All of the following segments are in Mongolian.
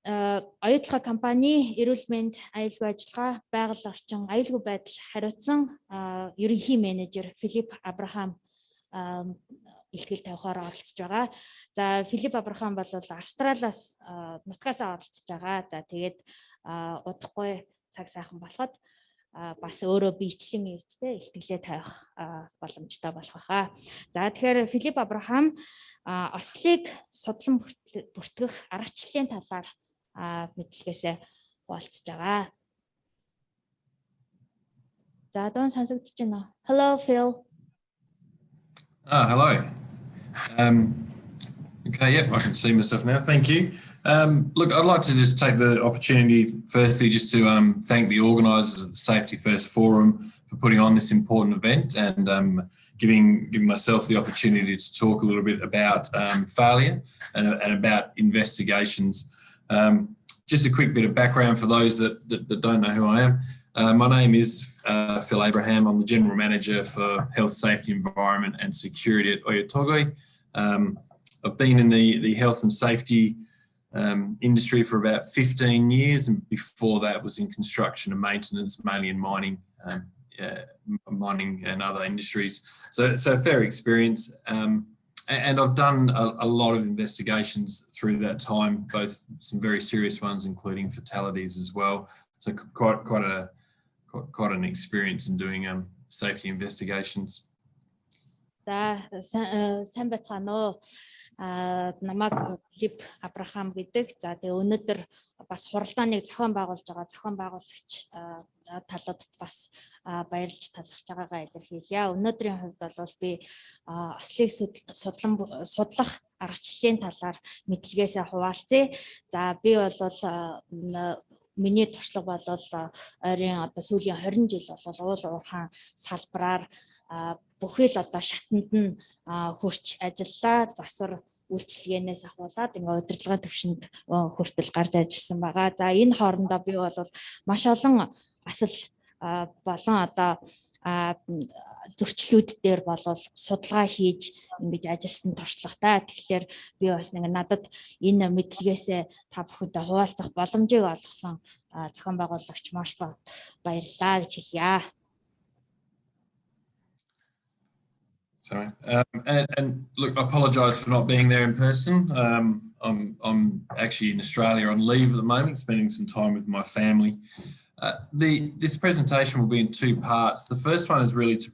оюутлага компани, эрүүл мэнд, аюулгүй ажиллагаа, байгаль орчин, аюулгүй байдал хариуцсан Ерөнхий Менежер Филип Абарахам илтгэл тавихаар оролцож байгаа. За Филип Абарахам бол Австралиас нутгаасаа оролцож байгаа. За тэгээд удахгүй цаг сайхан болоход бас өөрөө биечлэн иржтэй илтгэлээ тавих боломжтой болох байхаа. За тэгэхээр Филип Абарахам Ослыг судлан бүртгэх аргачлалын талаар мэдлэгээсээ хуваалцж байгаа. За дон сонсогдож байна. Hello Phil. Hello. Okay, yep, I can see myself now. Thank you. Look, I'd like to just take the opportunity, firstly, just to thank the organisers of the Safety First Forum for putting on this important event and giving myself the opportunity to talk a little bit about failure and about investigations. Just a quick bit of background for those that don't know who I am. My name is Fil Abraham. I'm the General Manager for Health, Safety, Environment and Security at Oslыг. I've been in the health and safety industry for about 15 years, and before that was in construction and maintenance, mainly in mining and other industries. So fair experience. And I've done a lot of investigations through that time, both some very serious ones, including fatalities as well. So quite an experience in doing safety investigations. Сайн байцгаана уу. Намайг Филип Абарахам гэдэг. За тэгээ өнөөдөр бас хуралдааныг зохион байгуулж байгаа зохион байгуулагч талуудад бас баярлж талархж байгаагаа илэрхийлье. Өнөөдрийн хувьд бол би Ослыг судлах аргачлалын талаар мэдлэгээсээ хуваалцъя. За би бол миний туршлага бол ойрын одоо сүүлийн 20 жил бол уул уурхаан салбараар бүхэл одоо шатанд нь хурц ажиллаа, засвар үйлчилгээнээс ахуулаад ингээ удирдлагын төвшөнд хүртэл гарч ажилласан байгаа. За энэ хоорондоо би бол маш олон асал болон одоо зөрчлүүд дээр бол судалгаа хийж ингэж ажилласан туршлагатай. Тэгэхээр би бас нэг надад энэ мэдлэгээсээ та бүхэнтэй хуваалцах боломжийг олгосон зохион байгуулагч маш баярлалаа гэж хэлье. Sorry, and look, I apologise for not being there in person. I'm actually in Australia on leave at the moment, spending some time with my family. This presentation will be in two parts. The first one is really to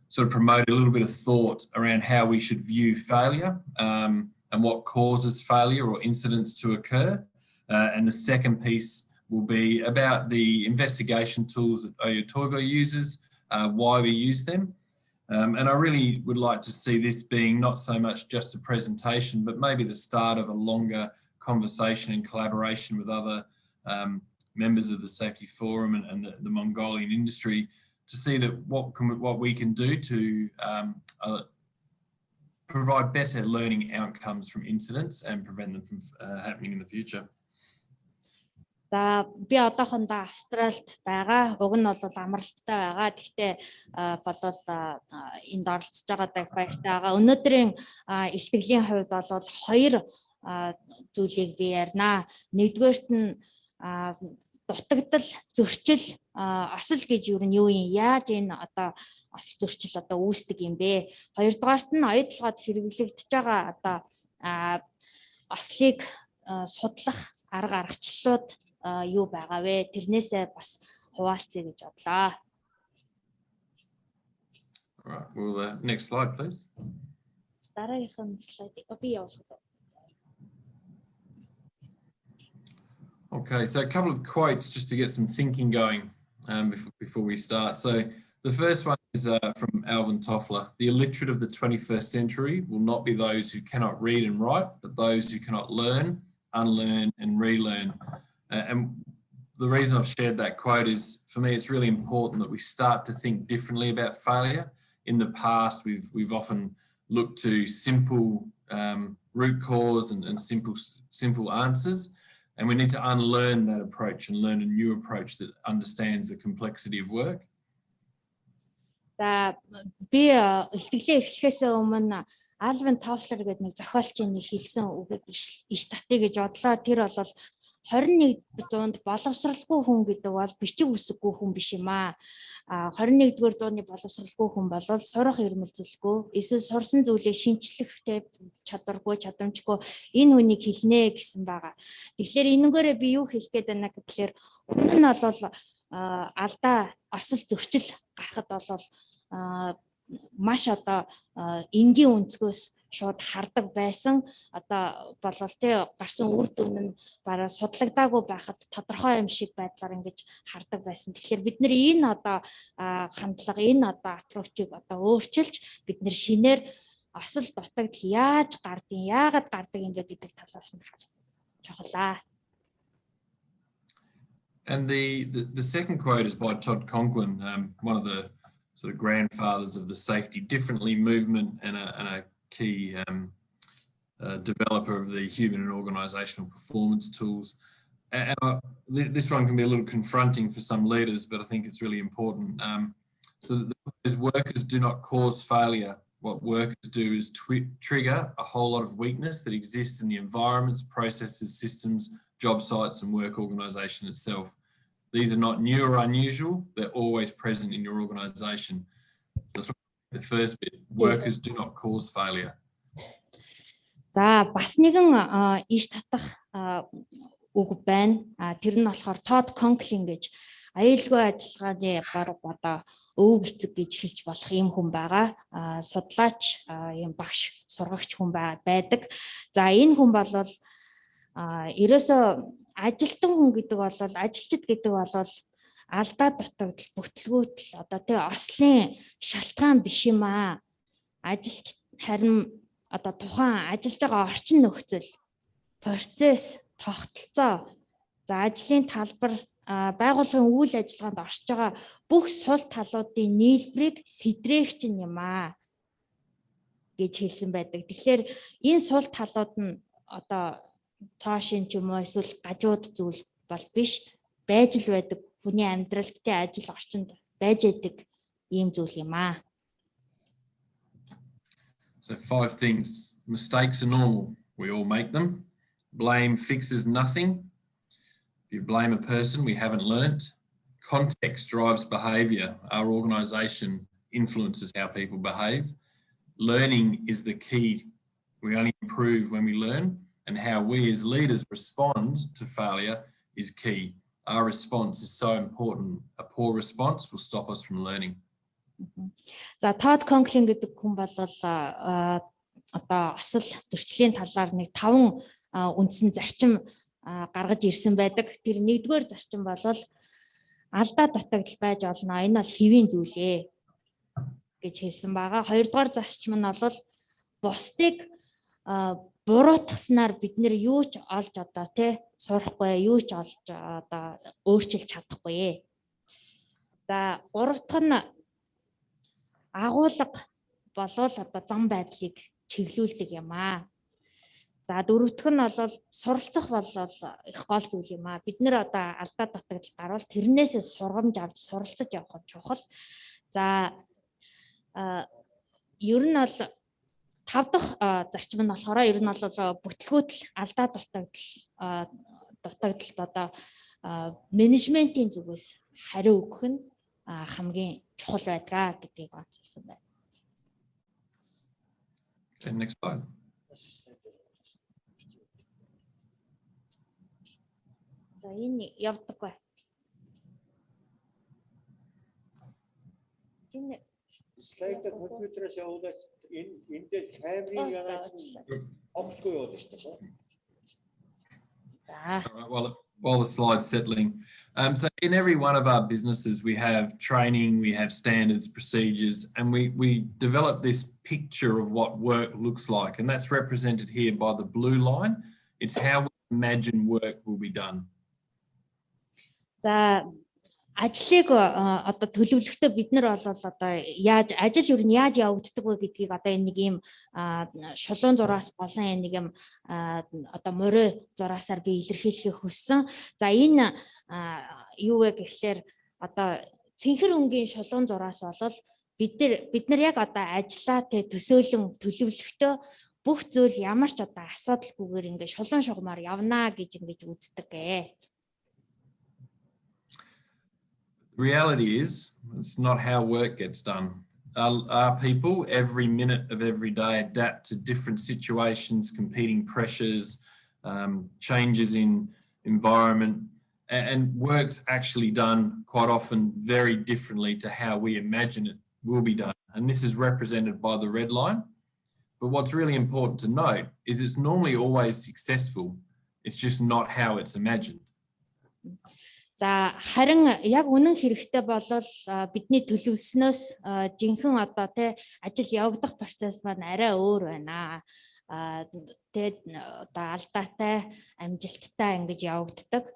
sort of promote a little bit of thought around how we should view failure and what causes failure or incidents to occur. And the second piece will be about the investigation tools that Oslыг uses, why we use them. And I really would like to see this being not so much just a presentation, but maybe the start of a longer conversation and collaboration with other members of the Safety Forum and the Mongolian industry to see that what we can do to provide better learning outcomes from incidents and prevent them from happening in the future. За би одоохондоо Австралид байгаа. Уг нь бол амралттай байгаа. Гэхдээ болов энд оролцож байгаадаа баяртай байгаа. Өнөөдрийн илтгэлийн хувьд бол хоёр зүйлийг би ярина. Нэгдүгээрт нь дутагдал, зөрчил, осол гэж юу юм? Яаж энэ одоо осол зөрчил одоо үүсдэг юм бэ? Хоёрдугаарт нь оюутлогод хэрэглэгдэж байгаа одоо ослыг судлах арга аргачлалууд юу байгаа вэ? Тэрнээсээ бас хуваалцъя гэж бодлоо. Right, well, next slide, please. Дараагийнх слайдыг би явуулах. Okay, so a couple of quotes just to get some thinking going before we start. So the first one is from Alvin Toffler. The illiterate of the 21st century will not be those who cannot read and write, but those who cannot learn, unlearn and relearn. And the reason I've shared that quote is, for me, it's really important that we start to think differently about failure. In the past, we've often looked to simple root cause and simple answers, and we need to unlearn that approach and learn a new approach that understands the complexity of work. За би ихтгэлээ эхлэхээс өмнө Alvin Toffler гэдэг нэг зохиолчийн нэг хэлсэн үгийг иш татъя гэж бодлоо. Тэр бол 21-р зуунд боловсралгүй хүн гэдэг бол бичиг үсэггүй хүн биш юм аа. 21-р зууны боловсралгүй хүн бол сурах ирмэлзэлгүй, эсвэл сурсан зүйлээ шинчлэхтэй чадваргүй, чадамжгүй энэ хүнийг хэлнэ гэсэн байгаа. Тэгэхээр энэгээрээ би юу хэлэх гээд байна гэхээр өмнө нь бол алдаа, осол зөрчил гарахад бол маш одоо энгийн өнцгөөс шууд хардаг байсан. Одоо болвол тэ гарсан үр дүн нь бараа судлагдаагүй байхад тодорхой юм шиг байдлаар ингэж хардаг байсан. Тэгэхээр бид нэр энэ одоо хандлага, энэ одоо аппрочийг одоо өөрчилж бид нэр шинээр осол дутагдал яаж гардыг, яагаад гардаг юм бэ гэдэг талаас нь харж чухалаа. And the second quote is by Todd Conklin, one of the sort of grandfathers of the safety differently movement and a key developer of the human and organisational performance tools. And this one can be a little confronting for some leaders, but I think it's really important. So that workers do not cause failure. What workers do is trigger a whole lot of weakness that exists in the environments, processes, systems, job sites and work organisation itself. These are not new or unusual, they're always present in your organisation. So the first bit, workers do not cause failure. За бас нэгэн иш татах үг байна. Тэр нь болохоор Todd Conklin гэж аюулгүй ажиллагааны одоо өвөг эцэг гэж хэлж болох юм хүн байгаа. Судлаач, юм багш, сургагч хүн байдаг. За энэ хүн бол ерөөсөө ажилтан хүн гэдэг бол ажилчид гэдэг бол алдаа дутагдал, бүтлгүүтэл одоо тий ослын шалтгаан биш юм аа. Ажилч харин одоо тухайн ажиллаж байгаа орчин нөхцөл, процесс, тогтолцоо, за ажлын талбар, байгууллагын үйл ажиллагаанд орж байгаа бүх сул талуудын нийлбэрийг сэдрээгч юм аа гэж хэлсэн байдаг. Тэгэхээр энэ сул талууд нь одоо цаашин ч юм уу эсвэл гажууд зүйл бол биш, байж л байдаг, хүний амьдралтай ажил орчинд байж байдаг ийм зүйл юм аа. So 5 things. Mistakes are normal. We all make them. Blame fixes nothing. If you blame a person we haven't learnt. Context drives behaviour. Our organisation influences how people behave. Learning is the key. We only improve when we learn. And how we as leaders respond to failure is key. Our response is so important. A poor response will stop us from learning. За Todd Conklin гэдэг хүн бол одоо осол зөрчлийн талаар нэг 5 үндсэн зарчим гаргаж ирсэн байдаг. Тэр нэгдүгээр зарчим бол алдаа дутагдал байж олно. Энэ бол хэвийн зүйлээ гэж хэлсэн байгаа. Хоёрдугаар зарчим нь бол бусдыг буруутгаснаар бид нэр юу ч олж одоо тий сурахгүй, юу ч олж одоо өөрчилж чадахгүй. За гурав дахь нь агуулга болвол одоо зам байдлыг чиглүүлдэг юм аа. За дөрөв дэх нь бол суралцах бол их гол зүйл юм аа. Бид нэр одоо алдаа дутагдал гарвал тэрнээсээ сургамж авч суралцаж явах нь чухал. За ер нь бол 5 дахь зарчим нь болохоор ер нь бол бүтлгүүтэл алдаа дутагдалд одоо менежментийн зүгээс хариу өгөх нь хамгийн чухал байдгаа гэдгийг онцлсан байна. Okay, next slide. За энэ явдаггүй. Энэ слайд компьютерээс явуулаад эндээс камерыг яагаад офсгүй явуулж шүү дээ. за While the slide's settling, so in every one of our businesses we have training, we have standards, procedures, and we develop this picture of what work looks like, and that's represented here by the blue line. It's how we imagine work will be done. За ажлыг одоо төлөвлөхдөө бид нар бол одоо яаж ажил юу нь яаж явагддаг вэ гэдгийг одоо энэ нэг юм шулуун зураас болон энэ нэг юм одоо морой зураасаар би илэрхийлэхийг хүссэн. За энэ юу вэ гэхлээр одоо цэнхэр өнгийн шулуун зураас бол бид нар яг одоо ажиллаа тэ төсөөлөн төлөвлөхдөө бүх зүйл ямар ч одоо асуудалгүйгээр ингээд шулуун шугамаар явнаа гэж ингэж үздэг гээ. Reality is, it's not how work gets done. Our people every minute of every day adapt to different situations, competing pressures, changes in environment, and work's actually done quite often very differently to how we imagine it will be done. And this is represented by the red line. But what's really important to note is it's normally always successful. It's just not how it's imagined. За харин яг үнэн хэрэгтэй болол бидний төлөвлснөөс жинхэнэ одоо тэ ажил явагдах процесс маань арай өөр байна. Тэгээд одоо алдаатай, амжилттай ингэж явагддаг.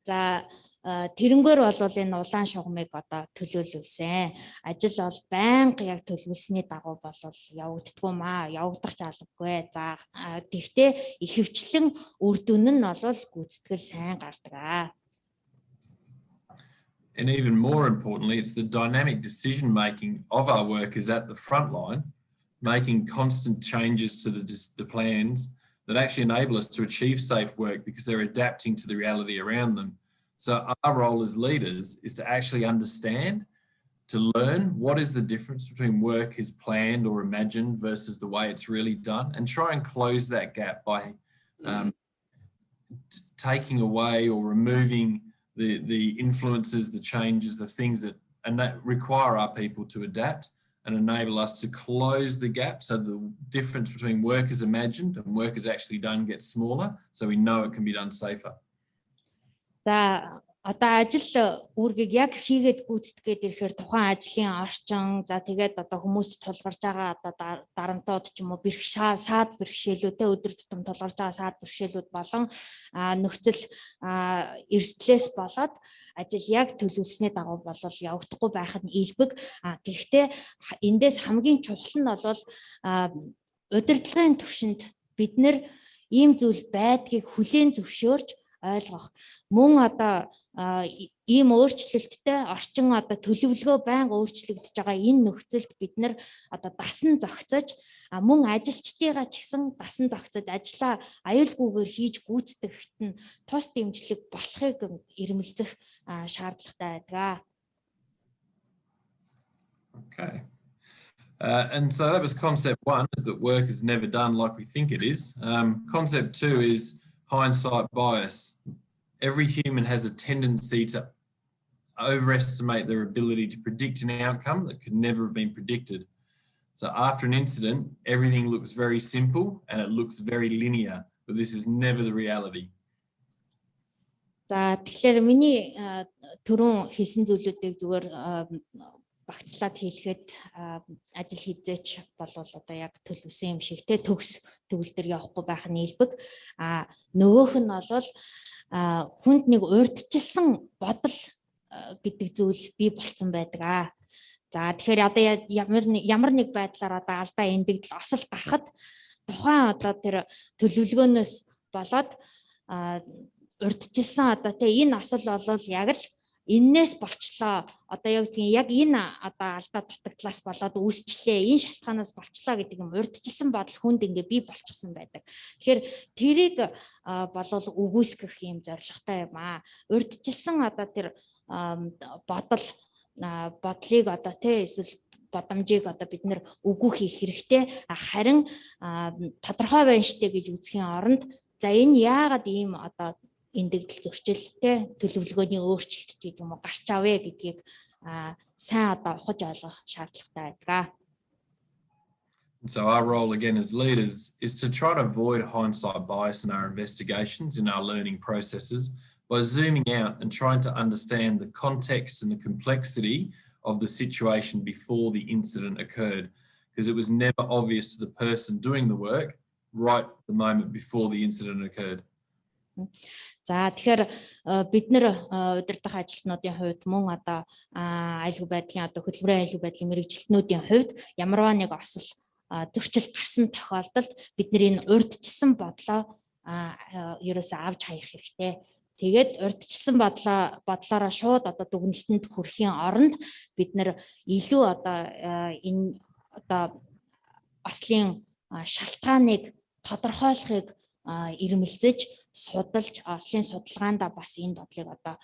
За тэрнгээр бол энэ улаан шугамыг одоо төлөөлүүлсэн. Ажил бол байнга яг төлөвлөсний дагуу бол явагддаггүй маа, явагдах ч албагүй. За тэгтээ ихэвчлэн үр дүн нь бол гүйцэтгэл сайн гардаг. And even more importantly, it's the dynamic decision making of our workers at the front line, making constant changes to the plans that actually enable us to achieve safe work because they're adapting to the reality around them. So our role as leaders is to actually understand, to learn what is the difference between work is planned or imagined versus the way it's really done, and try and close that gap by taking away or removing the influences, the changes, the things that require our people to adapt and enable us to close the gap so the difference between work is imagined and work is actually done gets smaller, so we know it can be done safer. За одоо ажил үүргийг яг хийгээд гүйцэтгээд ирэхээр тухайн ажлын орчин, за тэгээд одоо хүмүүст тулгарч байгаа одоо дарамтууд ч юм уу саад бэрхшээлүүдтэй өдөр тутам тулгарч байгаа саад бэрхшээлүүд болон нөхцөл эрсдлээс болоод ажил яг төлөвлөсний дагуу бол явагдахгүй байх нь илбэг. Гэхдээ эндээс хамгийн чухал нь бол удирдлагын түвшинд бид нэр ийм зүйл байдгийг хүлээн зөвшөөрч ойлгох. Мөн одоо ийм өөрчлөлттэй орчин одоо төлөвлөгөө байнга өөрчлөгдөж байгаа энэ нөхцөлд бид нэр одоо дасан зохицож мөн ажилчдыгаа ч гэсэн дасан зохицож ажиллаа аюулгүйгээр хийж гүйцэтгэхэд нь тус дэмжлэг болохыг ирмэлзэх шаардлагатай байдаг. Okay. And so that was concept one, is that work is never done like we think it is. Concept two is hindsight bias. Every human has a tendency to overestimate their ability to predict an outcome that could never have been predicted. So after an incident, everything looks very simple and it looks very linear, but this is never the reality. За тэгэхээр миний түрүүн хийсэн зүйлүүдийг зүгээр багцлаад хэлэхэд ажил хийзээч болвол одоо яг төлөвсөн юм шиг те төгс төгөлдөр явахгүй байх нь илбэг. Нөгөөх нь бол хүнд нэг урьдчилсан бодол гэдэг зүйл бий болцсон байдаг. За тэгэхээр одоо ямар нэг байдлаар одоо алдаа эндэгдэл осол гарахад тухайн одоо тэр төлөвлөгөөнөөс болоод урьдчилсан одоо те энэ осол болвол яг л эннээс болчлоо. Одоо яг энэ одоо алдаа дутагдлаас болоод үүсчлээ. Энэ шалтгаанаас болчлоо гэдэг юм урьдчилсан бодол хүнд ингээ бий болчихсон байдаг. Тэгэхээр тэрийг болвол үгүйсгэх юм зорилготой юм аа. Урьдчилсан одоо тэр бодлыг одоо тий эсвэл бодомжийг одоо бид нэр үгүй хийх хэрэгтэй. Харин тодорхой байна штэ гэж үзхийн оронд за энэ яагаад ийм одоо эндэгдэл зөрчилтэй төлөвлөгөөний өөрчлөлт гэдэг юм уу гарч авъя гэдгийг сайн одоо ухаж ойлгох шаардлагатай байдаг. So our role again as leaders is to try to avoid hindsight bias in our investigations, in our learning processes, by zooming out and trying to understand the context and the complexity of the situation before the incident occurred, because it was never obvious to the person doing the work right the moment before the incident occurred. За тэгэхээр бид нэр удирдах ажилтнуудын хувьд мөн одоо аюулгүй байдлын одоо хөтөлбөрийн аюулгүй байдлын мэргэжилтнүүдийн хувьд ямарваа нэг осол зөрчил гарсан тохиолдолд бид нэр энэ урьдчилсан бодлоо ерөөсөө авч хаях хэрэгтэй. Тэгээд урьдчилсан бодлороо шууд одоо дүгнэлтэнд хүрэхийн оронд бид нэр илүү одоо энэ одоо ослын шалтгааныг тодорхойлохыг ирмэлзэж судалж ослын судалгаанд бас энэ бодлыг одоо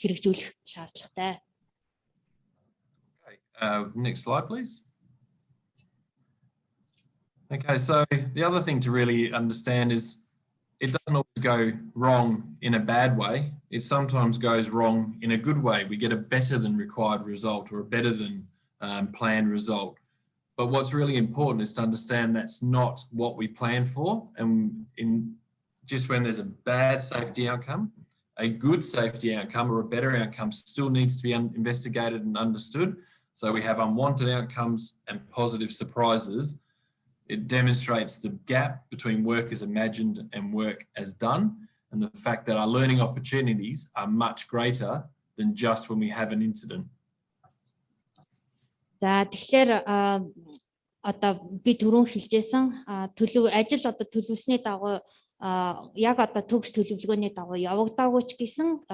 хэрэгжүүлэх шаардлагатай. Next slide, please. Okay, so the other thing to really understand is it doesn't always go wrong in a bad way. It sometimes goes wrong in a good way. We get a better than required result or a better than planned result. But what's really important is to understand that's not what we plan for. And just when there's a bad safety outcome, a good safety outcome or a better outcome still needs to be investigated and understood. So we have unwanted outcomes and positive surprises. It demonstrates the gap between work as imagined and work as done, and the fact that our learning opportunities are much greater than just when we have an incident. За тэгэхээр одоо би түрүүн хэлжсэн ажил одоо төлөвлөсний дагуу яг одоо төгс төлөвлөгөөний дагуу явагдаагүй ч гэсэн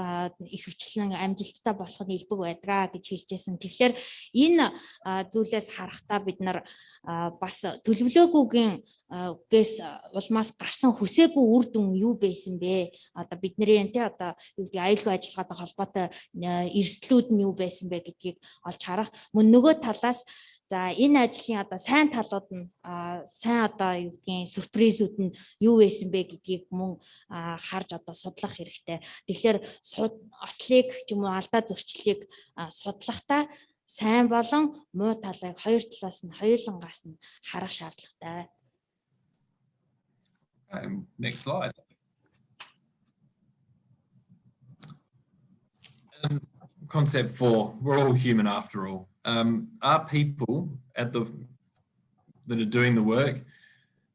ихэвчлэн амжилттай болох нь илбэг байдгаа гэж хэлжсэн. Тэгэхээр энэ зүйлээс харахтаа бид нар бас төлөвлөөгүйгийн гээс улмаас гарсан хүсээгүй үр дүн юу байсан бэ? Одоо бидний энэ одоо аюулгүй ажиллагаатай холбоотой эрсдлүүд нь юу байсан бэ гэдгийг олж харах. Мөн нөгөө талаас за энэ ажлын одоо сайн талууд нь сайн одоо юу гэдгийг сюрпризүүд нь юу байсан бэ гэдгийг мөн харж одоо судлах хэрэгтэй. Тэгэхээр ослыг ч юм уу алдаа зөрчлийг судлахдаа сайн болон муу талыг хоёр талаас нь хоёулангаас нь харах шаардлагатай. Next slide. Concept 4, we're all human after all. Our people that are doing the work,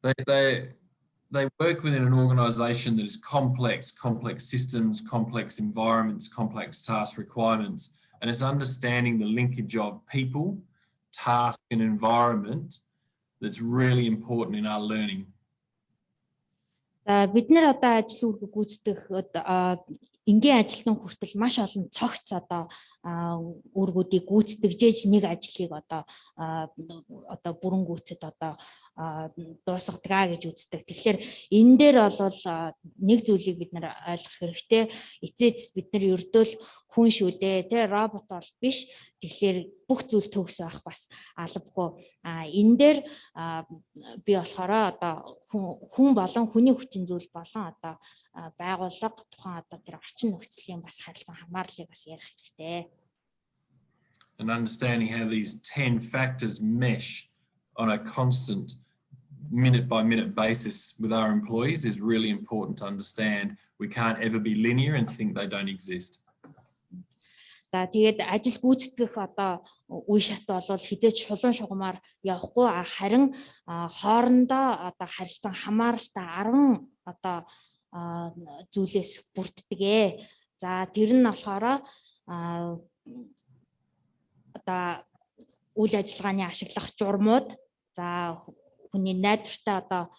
they work within an organisation that is complex systems, complex environments, complex task requirements, and it's understanding the linkage of people, task and environment that's really important in our learning. Бид нэр одоо ажил үүрэг гүйцэтгэх энгийн ажилтан хүртэл маш олон цогц одоо үүргүүдийг гүйцэтгэж нэг ажлыг одоо бүрэн гүйцэд одоо дуусгадаг гэж үздэг. Тэгэхээр энэ дээр бол нэг зүйлийг бид нэр ойлгох хэрэгтэй. Эцээц бид нар ердөө хүн шүү дээ, тэ робот бол биш. Тэгэхээр бүх зүйл төгс байх бас албагүй. Энэ дээр би болохоор одоо хүн болон хүний хүчин зүйл болон одоо байгууллага тухайн одоо тэр орчин нөхцөлийн бас харилцан хамаарлыг бас ярих хэрэгтэй. And understanding how these 10 factors mesh on a constant minute by minute basis with our employees is really important to understand. We can't ever be linear and think they don't exist. За тэгээд ажил гүйцэтгэх одоо үе шат бол хідээч шулуун шугамар явахгүй харин хоорондоо одоо харилцан хамааралтай 10 одоо зүйлээс бүрддэг. За тэр нь болохоор одоо үйл ажиллагааны ашиглах журмууд, за хүний найдвартай одоо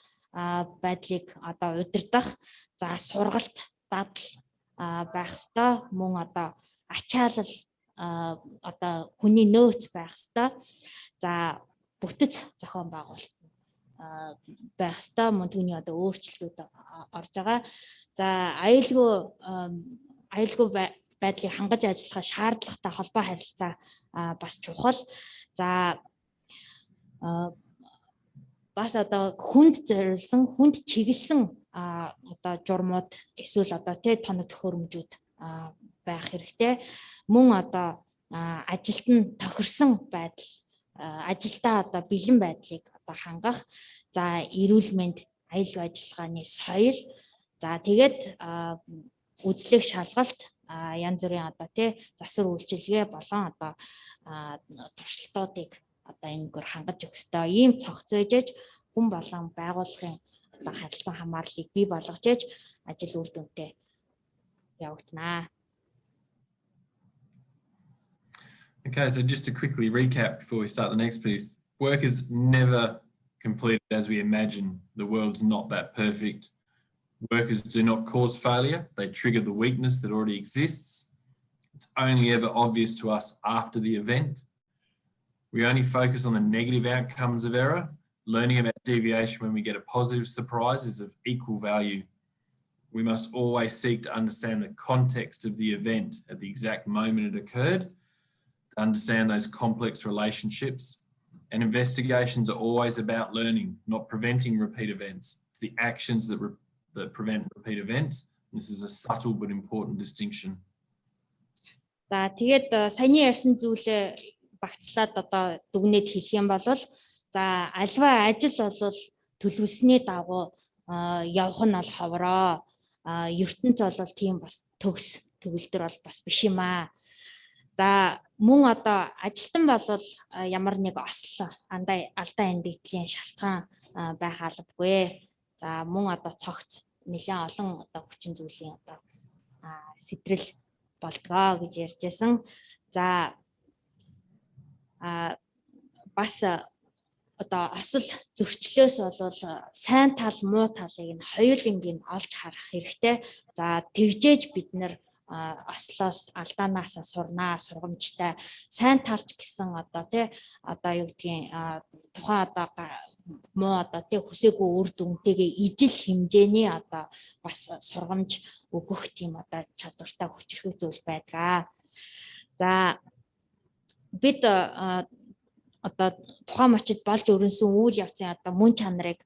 байдлыг одоо удирдах, за сургалт, дадал байх ёстой, мөн одоо ачаалал одоо хүний нөөц байх ёстой. За бүтэц зохион байгуулалт байх ёстой, мөн түүний одоо өөрчлөлтүүд орж байгаа. За аюулгүй байдлыг хангаж ажиллахад шаардлагатай холбоо харилцаа бас чухал. За бас одоо хүнд зориулсан, хүнд чиглэсэн одоо журмууд эсвэл одоо тоног төхөөрөмжүүд байх хэрэгтэй. Мөн одоо ажилд нь тохирсон байдал, ажилдаа одоо бэлэн байдлыг одоо хангах, за эрүүл мэнд, аюулгүй ажиллагааны соёл, за тэгээд үзлэг шалгалт, янз бүрийн одоо засвар үйлчилгээ болон одоо туршилтуудыг одоо энэгээр хангаж өгөх ёстой. Ийм цогцоожж хүн болон байгууллагын одоо харилцан хамаарлыг бий болгож ажил үр дүнтэй явагдана. Okay, so just to quickly recap before we start the next piece, work is never completed as we imagine. The world's not that perfect. Workers do not cause failure. They trigger the weakness that already exists. It's only ever obvious to us after the event. We only focus on the negative outcomes of error. Learning about deviation when we get a positive surprise is of equal value. We must always seek to understand the context of the event at the exact moment it occurred, to understand those complex relationships. And investigations are always about learning, not preventing repeat events. It's the actions that prevent repeat events. This is a subtle but important distinction. За тэгээд саяны ярьсан зүйлээ багцлаад одоо дүгнээд хэлэх юм бол за альва ажил бол төлөвлөсний дагуу явах нь бол ховроо. ертөнц бол тийм бас төгс төгөлдөр бол бас биш юм аа. За мөн одоо ажилтан бол ямар нэг осол алдаа эндэгдлийн шалтгаан байх албагүй. За мөн одоо цогц нэлээд олон одоо хүчин зүйлийн одоо сэтрэл болдгоо гэж ярьжсэн. За бас одоо осол зөрчлөөс бол сайн тал муу талыг нь хоёулангийн олж харах хэрэгтэй. За тэгжээж бид нэр ослоос алдаанаас сурнаа, сургамжтай сайн талч гэсэн одоо тий одоо юу гэдгийг тухайн одоо муу одоо тий хүсээгүй үр дүнтэйгээ ижил хэмжээний одоо бас сургамж өгөх тийм одоо чадвартай хүчрхэг зүйл байдаг. За бид одоо тухайн мочид болж өрнсөн үйл явцын одоо мөн чанарыг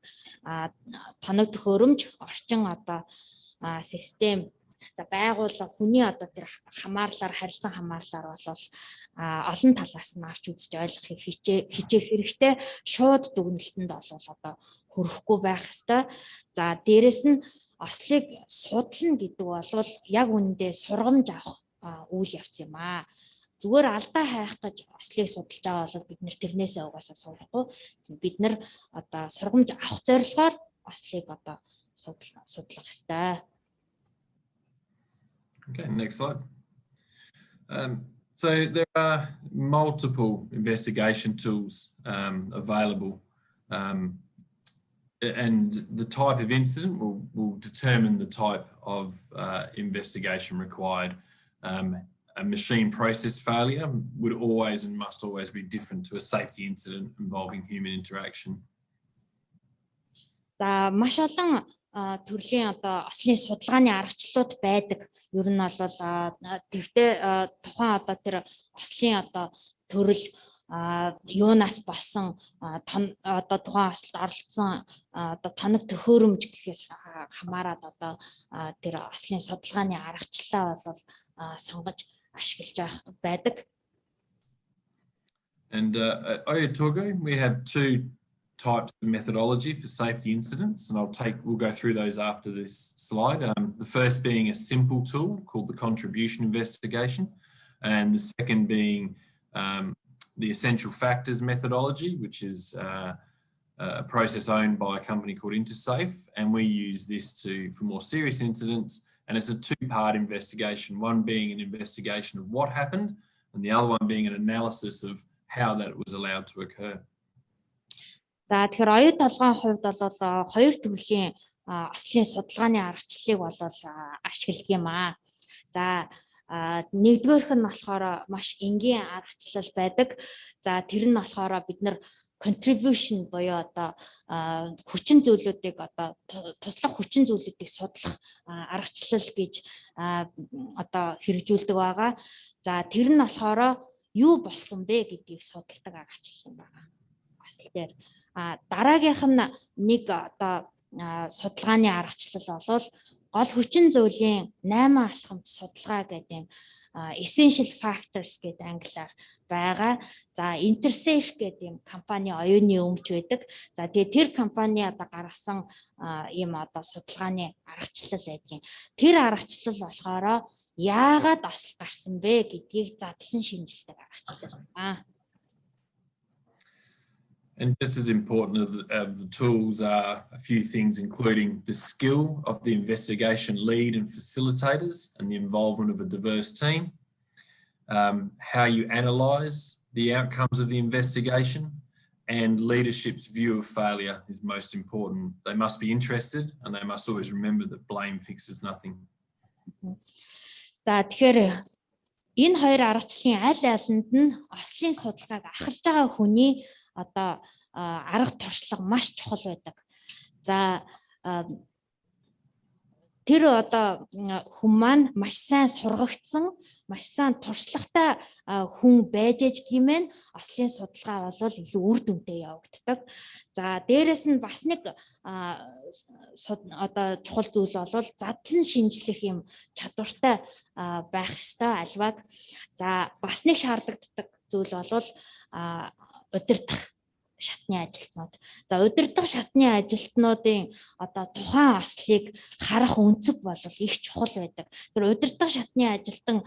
тоног төхөөрөмж орчин одоо систем байгууллага хүний одоо тэр хамаарлаар харилцан хамаарлаар бол олон талаас нь авч үзэж ойлгохыг хичээх хэрэгтэй. Шууд дүгнэлтэнд бол одоо хүрэхгүй байх ёстой. За дээрэс нь ослыг судлана гэдэг бол яг үүндээ сургамж авах үйл явц юм аа. Зүгээр алдаа хайх гэж ослыг судалж байгаа бол бид нэр тэрнээсээ угаасаа сурахгүй. Бид нэр одоо сургамж авах зорилгоор ослыг одоо судлах ёстой. Okay, next slide. So there are multiple investigation tools available, and the type of incident will determine the type of investigation required. A machine process failure would always and must always be different to a safety incident involving human interaction. За маш олон төрлийн одоо ослын судалгааны аргачлалууд байдаг. Ер нь бол тэгтээ тухайн одоо тэр ослын одоо төрөл юунаас болсон одоо тухайн ослд оролцсон одоо тоног төхөөрөмж гэхээс хамаарат одоо тэр ослын судалгааны аргачлалаа бол сонгож ашиглаж байдаг. And Oyatogo, we have two types of methodology for safety incidents, and we'll go through those after this slide. The first being a simple tool called the contribution investigation, and the second being the essential factors methodology, which is a process owned by a company called Intersafe, and we use this for more serious incidents, and it's a two-part investigation, one being an investigation of what happened, and the other one being an analysis of how that was allowed to occur. За тэгэхээр оюут толгойн хувьд бол хоёр төрлийн ослын судалгааны аргачлалыг бол ашигладаг юм аа. За нэгдүгээрх нь болохоор маш энгийн аргачлал байдаг. За тэр нь болохоор бид нар contribution буюу одоо хүчин зүйлүүдийг одоо туслах хүчин зүйлүүдийг судлах аргачлал гэж одоо хэрэгжүүлдэг байгаа. За тэр нь болохоор юу болсон бэ гэдгийг судалдаг аргачлал юм байна. Асал дээр дараагийнх нь нэг одоо судалгааны аргачлал бол гол хүчин зүйлийн 8 алхамт судалгаа гэдэг essential factors гэдэг англиар байгаа. За Intersafe гэдэг компани оюуны өмч байдаг. За тэгээ тэр компани одоо гаргасан ийм одоо судалгааны аргачлал байдгийн. Тэр аргачлал болохоор яагаад осол гарсан бэ гэдгийг задлан шинжилдэг аргачлал байна. And just as important of the tools are a few things, including the skill of the investigation lead and facilitators and the involvement of a diverse team, how you analyse the outcomes of the investigation, and leadership's view of failure is most important. They must be interested and they must always remember that blame fixes nothing. За тэгэхээр энэ хоёр аргачлалын аль алинд нь ослын судалгааг ахалж байгаа хүний одоо арга туршлага маш чухал байдаг. За тэр одоо хүн маань маш сайн сургагдсан, маш сайн туршлагатай хүн байж гэмээр ослын судалгаа бол илүү үр дүнтэй явагддаг. За дээрэс нь бас нэг одоо чухал зүйл бол задлан шинжлэх юм чадвартай байх ёстой альваг. За бас нэг шаардлагатай зүйл бол удирдах шатны ажилтнууд. За удирдах шатны ажилтнуудын одоо тухайн ослыг харах үнцэг бол их чухал байдаг. Тэр удирдах шатны ажилтан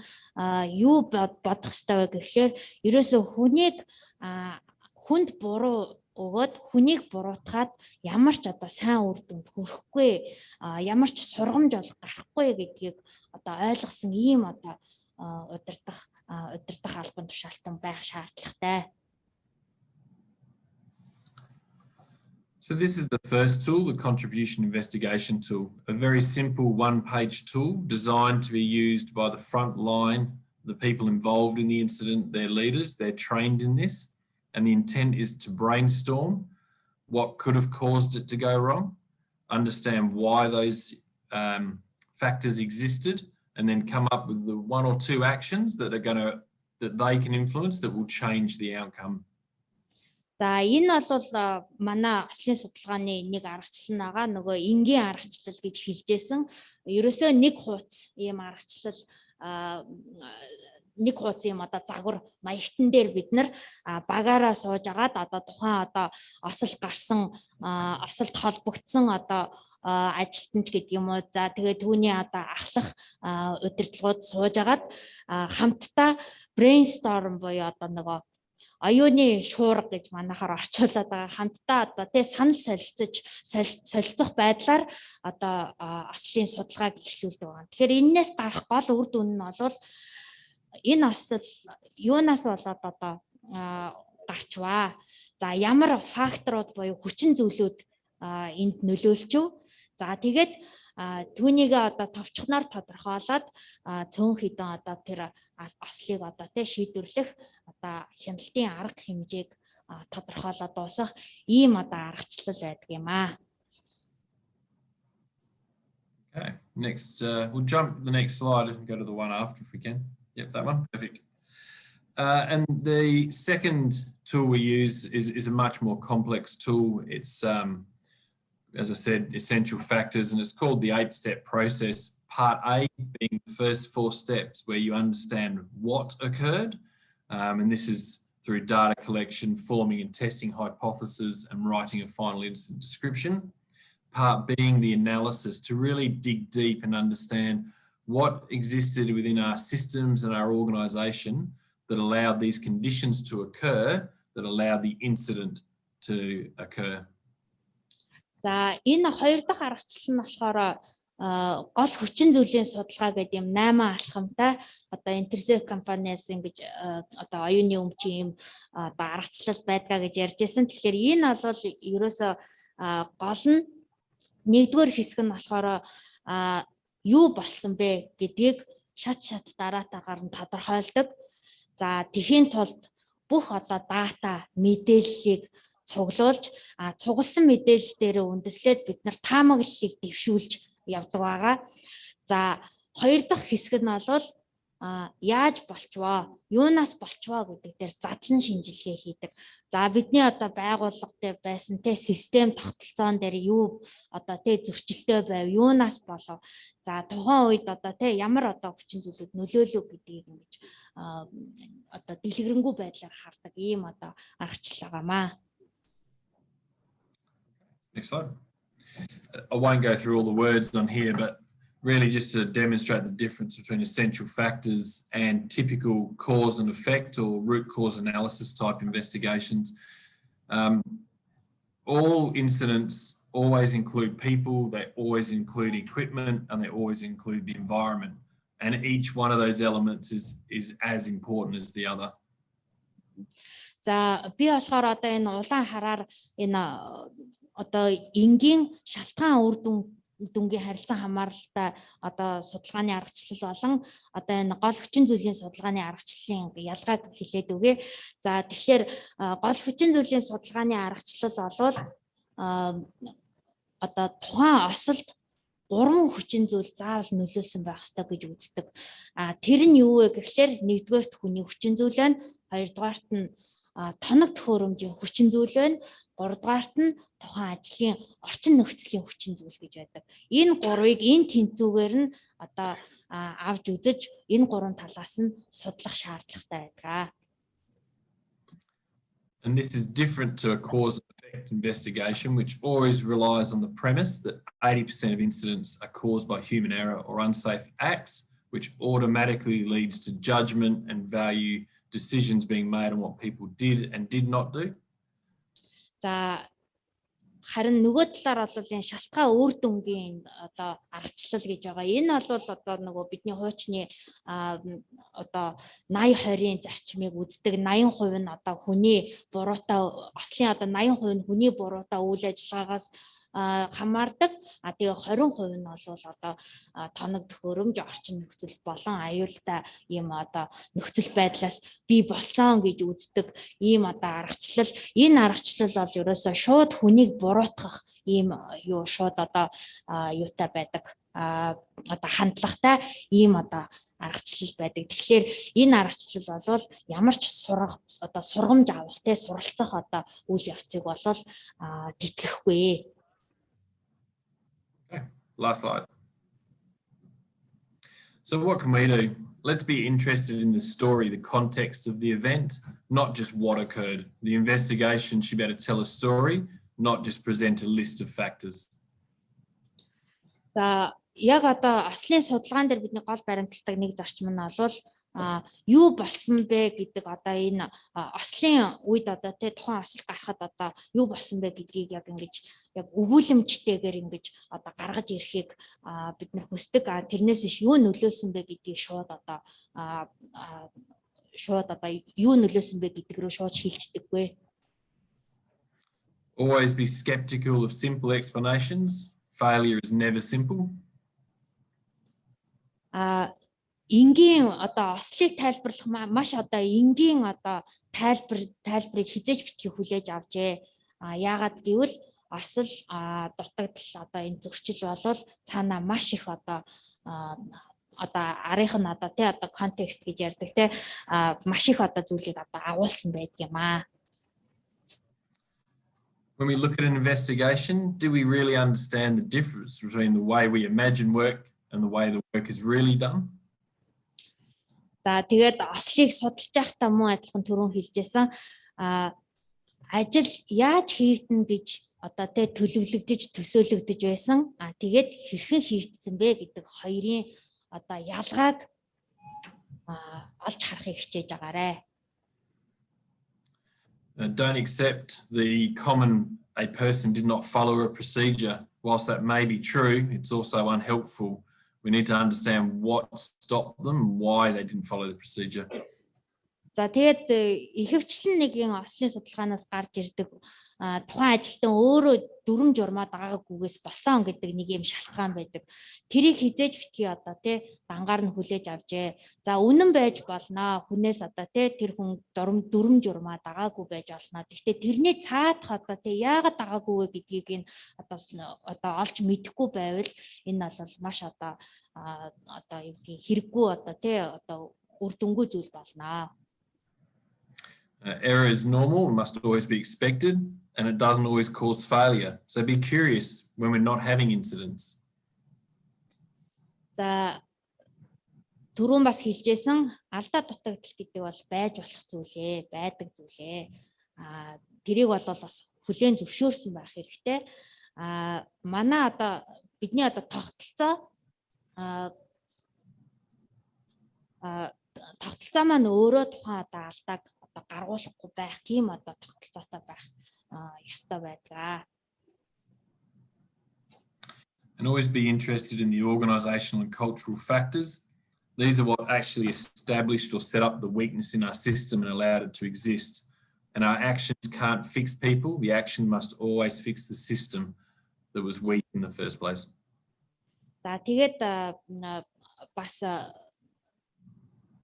юу бодох ёстой вэ гэхээр ерөөсөө хүнд буруу өгөөд хүнийг буруутгаад ямар ч одоо сайн үр дүнд хүрэхгүй, ямар ч сургамж бол гарахгүй гэдгийг одоо ойлгосон ийм одоо удирдах албан тушаалтан байх шаардлагатай. So this is the first tool, the contribution investigation tool, a very simple one-page tool designed to be used by the front line, the people involved in the incident, their leaders, they're trained in this, and the intent is to brainstorm what could have caused it to go wrong, understand why those factors existed, and then come up with the one or two actions that they can influence that will change the outcome. За энэ бол манай ослын судалгааны нэг аргачлал байгаа. Нөгөө энгийн аргачлал гэж хэлжсэн. Ерөөсөө нэг хуудас ийм аргачлал нэг хуудас юм одоо загвар маягтан дээр бид нар багаараа сууж агаад одоо тухайн одоо осол гарсан осолд холбогдсон одоо ажилтнч гэдэг юм уу. За тэгээ түүний одоо ахлах удирдлагууд сууж агаад хамтдаа brainstorm буюу одоо нөгөө аюуны шуурга гэж манайхаар орчуулад байгаа хамтдаа одоо тий санал солилцох байдлаар одоо ослын судалгааг эхлүүлдэг байгаа. Тэгэхээр энээс гарах гол үр дүн нь бол энэ осол юунаас болоод одоо гарчваа. За ямар факторууд буюу хүчин зүйлүүд энд нөлөөлчихв. За тэгээд түүнийг одоо товчхоноор тодорхойлоод цөөн хідэн одоо тэр ослыг одоо тий шийдвэрлэх одоо хяналтын арга хэмжээг тодорхойлоод дуусгах ийм одоо аргачлал байдаг юм аа. Okay, next we'll jump the next slide and go to the one after if we can. Yep, that one, perfect. And the second tool we use is a much more complex tool. It's as I said, essential factors, and it's called the 8-step process. Part A being the first 4 steps where you understand what occurred. And this is through data collection, forming and testing hypotheses, and writing a final incident description. Part being the analysis, to really dig deep and understand what existed within our systems and our organisation that allowed these conditions to occur, that allowed the incident to occur. За энэ хоёр дахь аргачлал нь болохоор гол хүчин зүйлийн судалгаа гэдэг юм 8 алхамтай одоо интерсек компаниас ингэж одоо оюуны өмчийн юм одоо аргачлал байдгаа гэж ярьжсэн. Тэгэхээр энэ бол ерөөсөө гол нь нэгдүгээр хэсэг нь болохоор юу болсон бэ гэдгийг шат дараатаагаар нь тодорхойлдог. За тэхийн тулд бүх одоо дата мэдээллийг цуглуулж цугласан мэдээлэл дээр үндэслээд бид нар таамаглалыг дэвшүүлж явдаг байгаа. За хоёр дахь хэсэг нь бол яаж болчвоо, юунаас болчвоо гэдэг дээр задлан шинжилгээ хийдэг. За бидний одоо байгууллага дээр байсан те систем тогтолцоон дээр юу одоо те зөрчилтэй байв, юунаас болов. За тухайн үед одоо те ямар одоо хүчин зүйлүүд нөлөөлөв гэдгийг ингэж одоо дэлгэрэнгүй байдлаар хардаг ийм одоо аргачлал байгаамаа. Next slide. I won't go through all the words on here, but really just to demonstrate the difference between essential factors and typical cause and effect or root cause analysis type investigations. All incidents always include people, they always include equipment, and they always include the environment. And each one of those elements is as important as the other. За би болохоор одоо энэ улаан хараар энэ одоо энгийн шалтгаан үр дүнгийн харилцан хамааралтай одоо судалгааны аргачлал болон одоо энэ гол хүчин зүйлийн судалгааны аргачлалын ялгааг хэлээд өгье. За тэгэхээр гол хүчин зүйлийн судалгааны аргачлал болвол одоо тухайн осолд 3 хүчин зүйл заавал нөлөөлсөн байх ёстой гэж үздэг. Тэр нь юу вэ гэхээр нэгдүгээрт хүний хүчин зүйл байна, хоёрдугаарт нь тоног төхөөрөмжийн хүчин зүйл байна, гуравдугаарт нь тухайн ажлын орчин нөхцөлийн хүчин зүйл гэж байдаг. Энэ гурвыг энэ тэнцүүгээр нь одоо авч үзэж энэ гурван талаас нь судлах шаардлагатай байдаг. And this is different to a cause effect investigation, which always relies on the premise that 80% of incidents are caused by human error or unsafe acts, which automatically leads to judgment and value decisions being made on what people did and did not do. За харин нөгөө талаар бол энэ шалтгаан үр дүнгийн одоо аргачлал гэж байгаа. Энэ бол одоо нөгөө бидний хуучны одоо 80-20-ын зарчмыг үздэг. 80% нь одоо хүний буруутай ослын одоо 80% нь хүний буруутай үйл ажиллагаагаас хамаардаг. Тэгээ 20% нь бол одоо тоног төхөөрөмж, орчин нөхцөл болон аюултай ийм одоо нөхцөл байдлаас бий болсон гэж үздэг ийм одоо аргачлал. Энэ аргачлал бол ерөөсөө шууд хүнийг буруутгах ийм юу шууд одоо юутай байдаг. Одоо хандлагатай ийм одоо аргачлал байдаг. Тэгэхээр энэ аргачлал бол ямар ч одоо сургамж авах те суралцах одоо үйл явцыг бол тэтгэхгүй. Last slide. So what can we do? Let's be interested in the story, the context of the event, not just what occurred. The investigation should be able to tell a story, not just present a list of factors. За яг одоо ослын судалгаан дээр бидний гол баримталдаг нэг зарчим нь бол юу болсон бэ гэдэг одоо энэ ослын үед одоо тэ тухайн осол гарахад одоо юу болсон бэ гэдгийг яг ингэж яг өгүүлэмжтэйгээр ингэж одоо гаргаж ирэхийг бид нар хүсдэг. Тэрнээс иш юу нөлөөлсөн бэ гэдгийг шууд одоо юу нөлөөлсөн бэ гэдэг рүү шууд шилждэггүй. Always be skeptical of simple explanations. Failure is never simple. Энгийн одоо ослыг тайлбарлах маш одоо энгийн одоо тайлбарыг хизээж битгий хүлээж авчээ. Яагаад гэвэл осол дутагдал одоо энэ зөрчил болвол цаана маш их одоо арийнх нь одоо тий одоо контекст гэж ярьдаг тий маш их одоо зүйлийг одоо агуулсан байдаг юм аа. When we look at an investigation, do we really understand the difference between the way we imagine work and the way the work is really done? За тэгээд ослыг судалж байхдаа мөн адилхан түрүүн хэлжсэн ажил яаж хийгдэн гэж одоо тэ төлөвлөгдөж төсөөлөгдөж байсан. Тэгээд хэрхэн хийгдсэн бэ гэдэг хоёрын одоо ялгааг олж харахыг хичээж байгаарэ. Don't accept the common a person did not follow a procedure. Whilst that may be true, it's also unhelpful. We need to understand what stopped them and why they didn't follow the procedure. За тэгээд ихэвчлэн нэг юм ослын судалгаанаас гарч ирдэг тухайн ажилтан өөрөө дүрм журмаа дагаагүйгээс болсон гэдэг нэг юм шалтгаан байдаг. Тэрийг хизээж битгий одоо тий дангаар нь хүлээж авчээ. За үнэн байж болно. Хүнээс одоо тий тэр хүн дүрм журмаа дагаагүй байж болно. Гэхдээ тэрний цаадах одоо тий яагаад дагаагүй вэ гэдгийг энэ одоо олж мэдэхгүй байвал энэ бол маш одоо юу гэх хэрэггүй одоо тий одоо үр дүнгүй зүйл болно. Error is normal and must always be expected, and it doesn't always cause failure. So be curious when we're not having incidents. За түрүүн бас хэлжсэн алдаа дутагдал гэдэг бол байж болох зүйлээ, байдаг зүйлээ. Тэрийг бол бас хүлээн зөвшөөрсөн байх хэрэгтэй. Манай одоо бидний одоо тогтолцоо тогтолцоо маань өөрөө тухайн одоо алдааг одоо гаргуулахгүй байх тийм одоо тогтолцоотой байх ёстой байдаг. And always be interested in the organisational and cultural factors. These are what actually established or set up the weakness in our system and allowed it to exist. And our actions can't fix people. The action must always fix the system that was weak in the first place. За тэгээд бас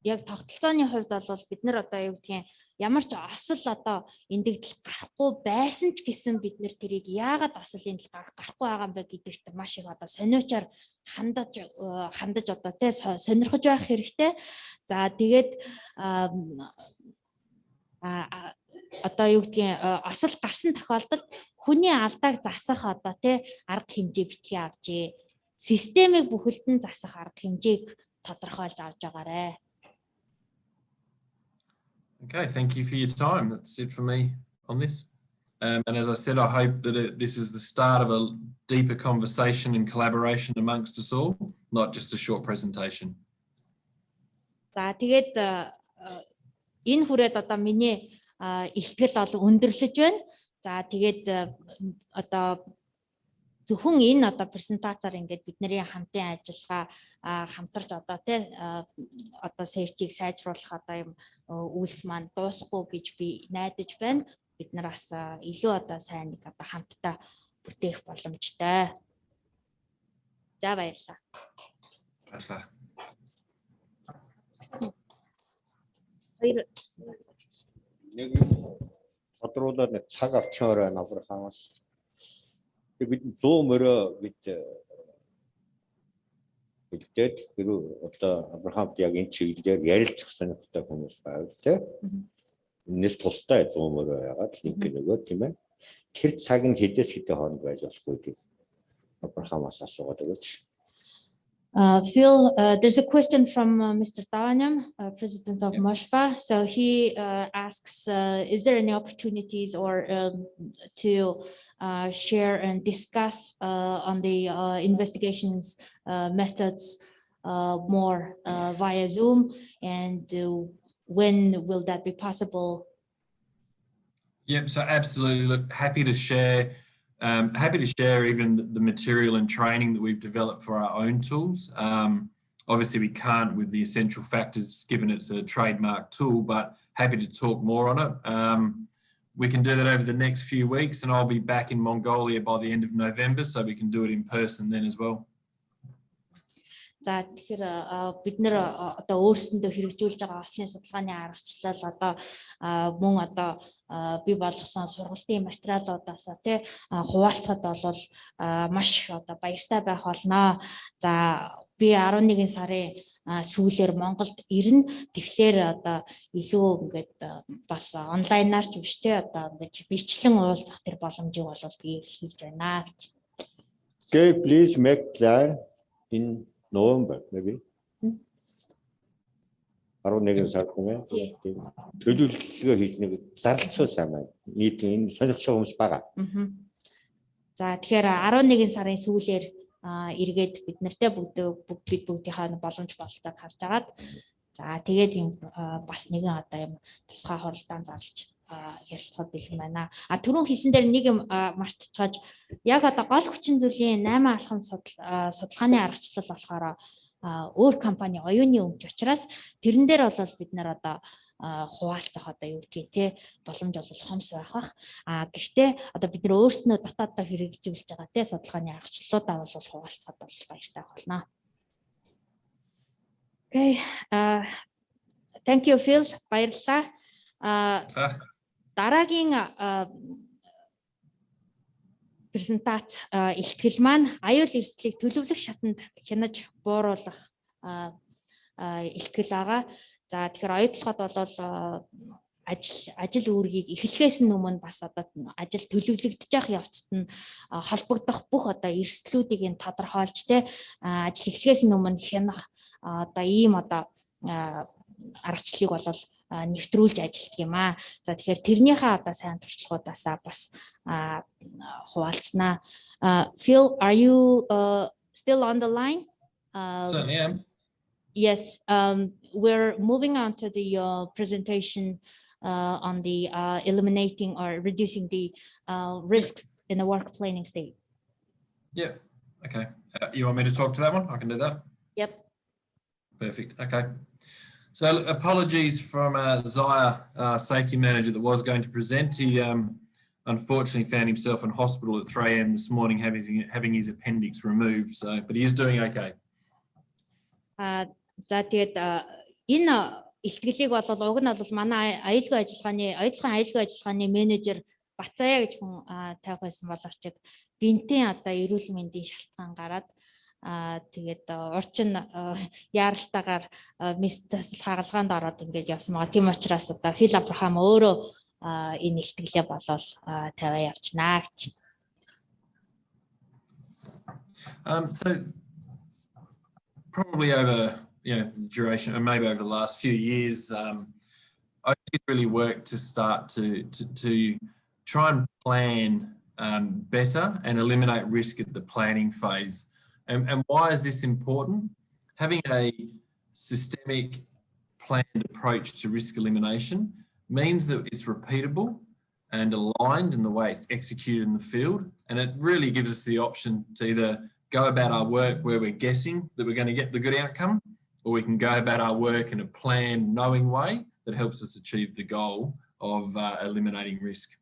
яг тогтолцооны хувьд бол бид нар одоо юу гэдгийг ямар ч осол одоо эндэгдэл гарахгүй байсан ч гэсэн бид нар тэрийг яагаад осол эндэл гарахгүй байгаа юм бэ гэдэгт маш их одоо сониучаар хандаж одоо тэ сонирхож байх хэрэгтэй. За тэгээд одоо юу гэдгийг осол гарсан тохиолдолд хүний алдааг засах одоо тэ арга хэмжээ битгий авчээ. Системийг бүхэлдэн засах арга хэмжээг тодорхойлж авч байгаарэ. Okay, thank you for your time. That's it for me on this. And as I said, I hope that this is the start of a deeper conversation and collaboration amongst us all, not just a short presentation. За тэгээд энэ хүрээд одоо миний ихтгэл бол өндөрлөж байна. За тэгээд одоо зөвхөн энэ одоо презентацаар ингээд бидний хамтын ажиллагаа хамтарч одоо тий одоо safety-г сайжруулах одоо юм үйлс маань дуусахгүй гэж би найдаж байна. Бид нар бас илүү одоо сайн нэг одоо хамтдаа бүтээх боломжтой. За баярлалаа. Баярлалаа. Нэг тодруулаад нэг цаг авчмаар байна Абарахамаас. Бид 100 мөрөө бидээд хэрэг одоо Абарахамд яг энэ чиглэлээр ярилцах сонирхтой хүмүүс байв тий. Энэс тустай 100 мөрөө яагаад линк нөгөө тийм ээ. Тэр цаг нь хэдээс хэдэн хооронд байж болох вэ? Абарахамаас асуугаад өгөөч. Phil, there's a question from Mr. Tawanyam, President of MOSFA. So he asks, is there any opportunities or to share and discuss on the investigations methods more via Zoom, and when will that be possible? Yep, so absolutely. Look, happy to share even the material and training that we've developed for our own tools. Obviously, we can't with the essential factors, given it's a trademark tool, but happy to talk more on it. We can do that over the next few weeks, and I'll be back in Mongolia by the end of November, so we can do it in person then as well. За тэгэхээр бид нэр одоо өөрсөндөө хэрэгжүүлж байгаа ослын судалгааны аргачлал одоо мөн одоо би болгосон сургалтын материалуудаас тий хуваалцахад бол маш их одоо баяртай байх болно. За би 11 сарын сүүлээр Монголд ирнэ. Тэгэхээр одоо илүү ингээд бас онлайнаар ч биш тий одоо ингээд бичлэн уулзах тэр боломжийг бол би хэлж байна гэж. Okay, please make plan in November, maybe. 11 сард нэ. Төлөвлөгөө хийж нэг зарлцсан сайн байна. Нийт энэ сонирхож байгаа хүмүүс байгаа. За тэгэхээр 11 сарын сүүлээр эргээд бид нартай бүгдийнхээ боломж бололтойг харж агаад за тэгээд юм бас нэгэн одоо юм тусгай хуралдаан зарлж ярилцахад бэлэн байна. Түрүүн хийсэн дээр нэг юм мартчихаж яг одоо гол хүчин зүйлийн 8 алхам судалгааны аргачлал болохоор өөр компани оюуны өмч учраас тэрэн дээр бол бид нар одоо хуваалцах одоо юу гэдгийг те боломж бол хомс байх бах. Гэхдээ одоо бид нар өөрснөө дотооддоо хэрэгжүүлж байгаа те судалгааны аргачлалуудаа бол хуваалцахад бол баяртай болно. Okay. Thank you Phil. Баярлалаа. Дараагийн презентац ихтгэл маань аюул эрсдлийг төлөвлөх шатанд хянаж бууруулах ихтгэл байгаа. За тэгэхээр оюутлахад бол ажил үүргийг эхлэхээс өмнө бас одоо ажил төлөвлөгдөж явах явцад нь холбогдох бүх одоо эрсдлүүдийг нь тодорхойлж те ажил эхлэхээс өмнө хянах одоо ийм одоо аргачлалыг бол нэвтрүүлж ажилладаг юм аа. За тэгэхээр тэрнийхээ одоо сайн туршлагуудаасаа бас хуваалцнаа. Phil, are you still on the line? Certainly am. Yes, we're moving on to the presentation on the eliminating or reducing the risks in the work planning state. Yep. Okay. You want me to talk to that one? I can do that. Yep. Perfect. Okay. So apologies from Zaya, safety manager that was going to present. He unfortunately found himself in hospital at 3 a.m. this morning having his appendix removed. So, but he is doing okay. За тэгээд энэ илтгэлийг бол уг нь бол манай аюулгүй ажиллагааны менежер Бацаяа гэж хүн тавих байсан боловч гинтийн одоо эрүүл мэндийн шалтгаан гараад тэгээд урчин яаралтаагаар мистас хагалгаанд ороод ингээд явсан байгаа. Тийм учраас одоо Филип Абарахам өөрөө энэ илтгэлээ болол тавиа явчихнаа гэж. So probably over duration, or maybe over the last few years, I did really work to start to try and plan better and eliminate risk at the planning phase. And why is this important? Having a systemic planned approach to risk elimination means that it's repeatable and aligned in the way it's executed in the field. And it really gives us the option to either go about our work where we're guessing that we're going to get the good outcome, or we can go about our work in a planned, knowing way that helps us achieve the goal of eliminating risk.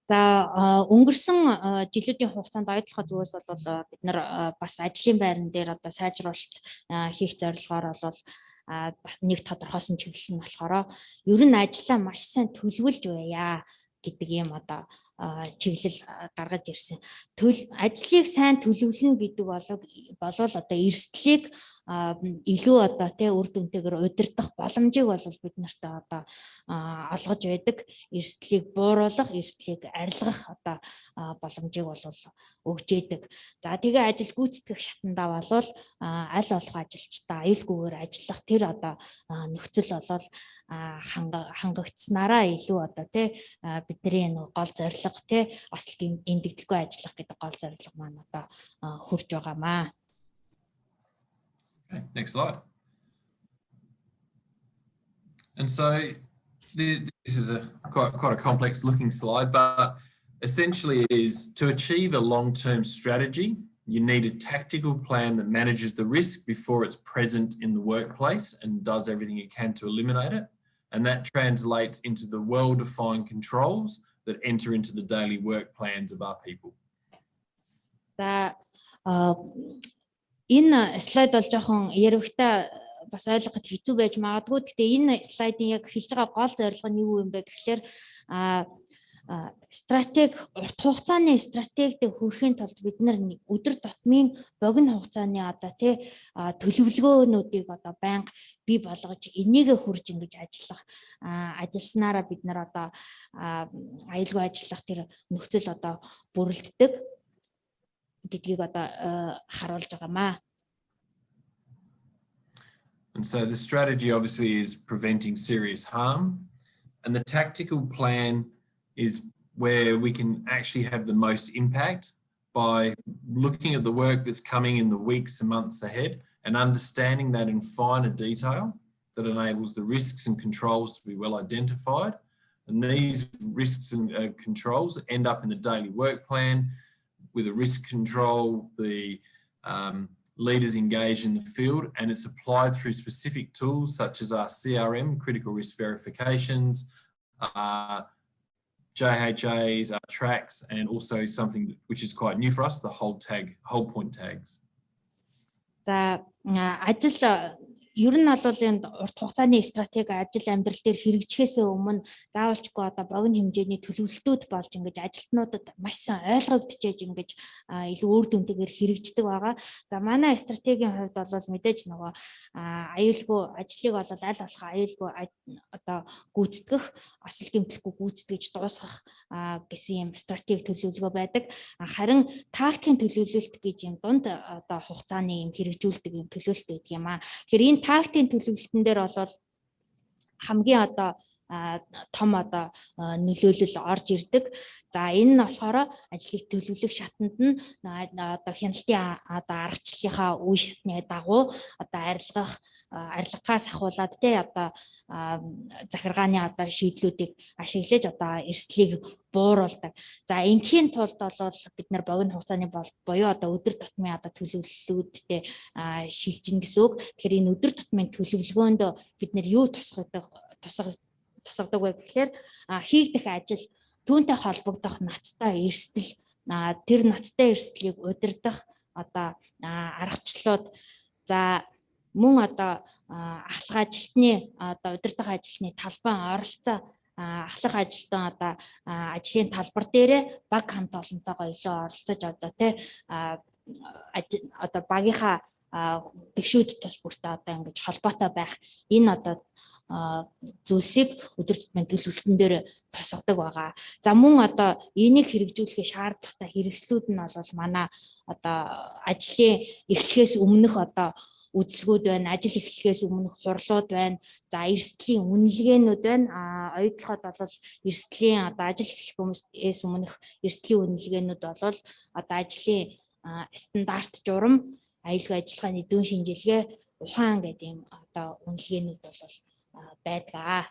За өнгөрсөн жилүүдийн хугацаанд ойлгох зүгээс бол бид нар бас ажлын байран дээр одоо сайжруулалт хийх зорилгоор бол нэг тодорхойсон чиглэл нь болохоор ер нь ажлаа маш сайн төлөвлөж байя гэдэг юм одоо чиглэл гаргаж ирсэн. Ажлыг сайн төлөвлөнө гэдэг болол одоо эрсдлийг илүү одоо үр дүнтэйгээр удирдах боломжийг бол бид нарт одоо олгож байдаг. Эрсдлийг бууруулах, эрсдлийг арилгах одоо боломжийг бол өгж яадаг. За тэгээ ажил гүйцэтгэх шатандаа бол аль болох ажилчдаа аюулгүйгээр ажиллах тэр одоо нөхцөл бол хангагдсанараа илүү одоо бидний гол зорилго ослыг эндэгдэлгүй ажиллах гэдэг гол зорилго маань одоо хүрч байгаамаа. Okay, next slide. And so this is quite a complex looking slide, but essentially it is to achieve a long-term strategy, you need a tactical plan that manages the risk before it's present in the workplace and does everything it can to eliminate it. And that translates into the well-defined controls that enter into the daily work plans of our people. Энэ слайд бол жоохон яригтай бас ойлгоход хэцүү байж магадгүй. Гэхдээ энэ слайдын яг хэлж байгаа гол зорилго нь юу юм бэ гэхлээр стратеги урт хугацааны стратегид хүрэхийн тулд бид нар өдөр тутмын богино хугацааны одоо төлөвлөгөөнүүдийг одоо байнга бий болгож энийг хүрж ингэж ажилласнараа бид нар одоо аюулгүй ажиллах тэр нөхцөл одоо бүрэлддэг гэдгийг одоо харуулж байгаамаа. And so the strategy obviously is preventing serious harm, and the tactical plan is where we can actually have the most impact by looking at the work that's coming in the weeks and months ahead and understanding that in finer detail that enables the risks and controls to be well identified. And these risks and controls end up in the daily work plan with a risk control, the leaders engaged in the field, and it's applied through specific tools such as our CRM, critical risk verifications, JHAs, our tracks, and also something which is quite new for us, the whole point tags. За ажил ер нь бол энэ урт хугацааны стратеги ажил амьдрал дээр хэрэгжихээс өмнө заавалчгүй одоо богино хэмжээний төлөвлөлтүүд болж ингэж ажилтнуудад маш сайн ойлгогдчихэж ингэж илүү үр дүнтэйгээр хэрэгждэг байгаа. За манай стратегийн хувьд бол мэдээж нөгөө аюулгүй ажлыг бол аль болох аюулгүй одоо гүйцэтгэх, осол гэмтлэхгүй гүйцэтгэж дуусгах гэсэн юм стратеги төлөвлөгөө байдаг. Харин тактикийн төлөвлөлт гэж юм дунд одоо хугацааны юм хэрэгжүүлдэг юм төлөвлөлт байдаг юм аа. Тэгэхээр энэ тактикийн төлөвлөлтөн дээр бол хамгийн одоо том одоо нөлөөлөл орж ирдэг. За энэ нь болохоор ажлыг төлөвлөх шатанд нь одоо хяналтын одоо аргачлалынхаа үе шатны дагуу одоо арилгахаас ахуулаад тий одоо захиргааны одоо шийдлүүдийг ашиглаж одоо эрсдлийг бууруулдаг. За ингийн тулд бол бид нар богино хугацааны буюу одоо өдөр тутмын одоо төлөвлөлүүдтэй шилжинэ гэсэн үг. Тэгэхээр энэ өдөр тутмын төлөвлөгөөнд бид нар юу тусгадаг вэ гэхээр хийгдэх ажил түүнтэй холбогдох ноцтой эрсдэл тэр ноцтой эрсдлийг удирдах одоо аргачлалууд за мөн одоо ахлах ажилтны одоо удирдах ажилтны талбай оролцоо ахлах ажилтан одоо ажлын талбар дээрээ баг хамт олонтойгоо илүү оролцож одоо тий одоо багийнхаа тэгшүүд тус бүртээ одоо ингэж холбоотой байх энэ одоо зүйлсийг өдөр тутмын төлөвлөлтөн дээр тусгадаг байгаа. За мөн одоо энийг хэрэгжүүлэхээ шаардлагатай хэрэгслүүд нь бол манай одоо ажлын эхлэхээс өмнөх одоо үзэлгүүд байна, ажил эхлэхээс өмнөх хурлууд байна. За эрсдлийн үнэлгээнүүд байна. Оюутлахад бол эрсдлийн одоо ажил эхлэхээс өмнөх эрсдлийн үнэлгээнүүд бол одоо ажлын стандарт журам, аюулгүй ажиллагааны дүн шинжилгээ, ухаан гэдэг юм одоо үнэлгээнүүд бол байдаг.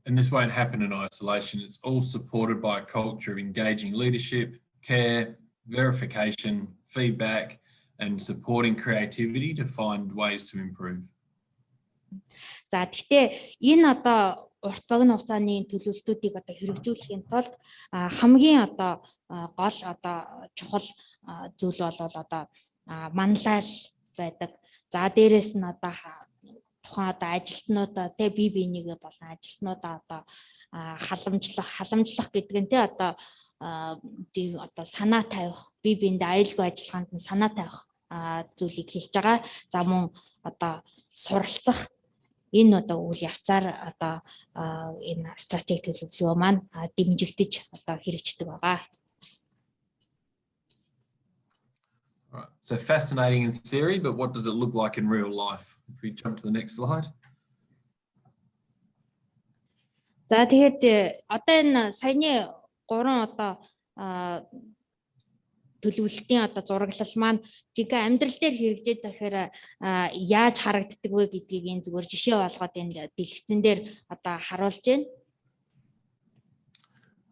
And this won't happen in isolation. It's all supported by a culture of engaging leadership, care, verification, feedback, and supporting creativity to find ways to improve. За гэхдээ энэ одоо урт богино хугацааны төлөвлөлтүүдийг одоо хэрэгжүүлэхийн тулд хамгийн одоо гол одоо чухал зүйл бол одоо манлайл байдаг. За дээрэс нь одоо тухайн одоо ажилтнуудаа тэ бие биенийгээ болон ажилтнуудаа одоо халамжлах гэдэг нь тэ одоо санаа тавих, бие биендээ аюулгүй ажиллагаанд нь санаа тавих зүйлийг хэлж байгаа. За мөн одоо суралцах энэ одоо үйл явцаар одоо энэ стратеги төлөвлөгөө маань дэмжигдэж одоо хэрэгждэг байгаа. Right. So fascinating in theory, but what does it look like in real life? If we jump to the next slide. За тэгээд одоо энэ саяны 3 одоо төлөвлөлтийн одоо зураглал маань жинхэнэ амьдрал дээр хэрэгжээд тэгэхээр яаж харагддаг вэ гэдгийг энэ зүгээр жишээ болгоод энэ дэлгэцэн дээр одоо харуулж байна.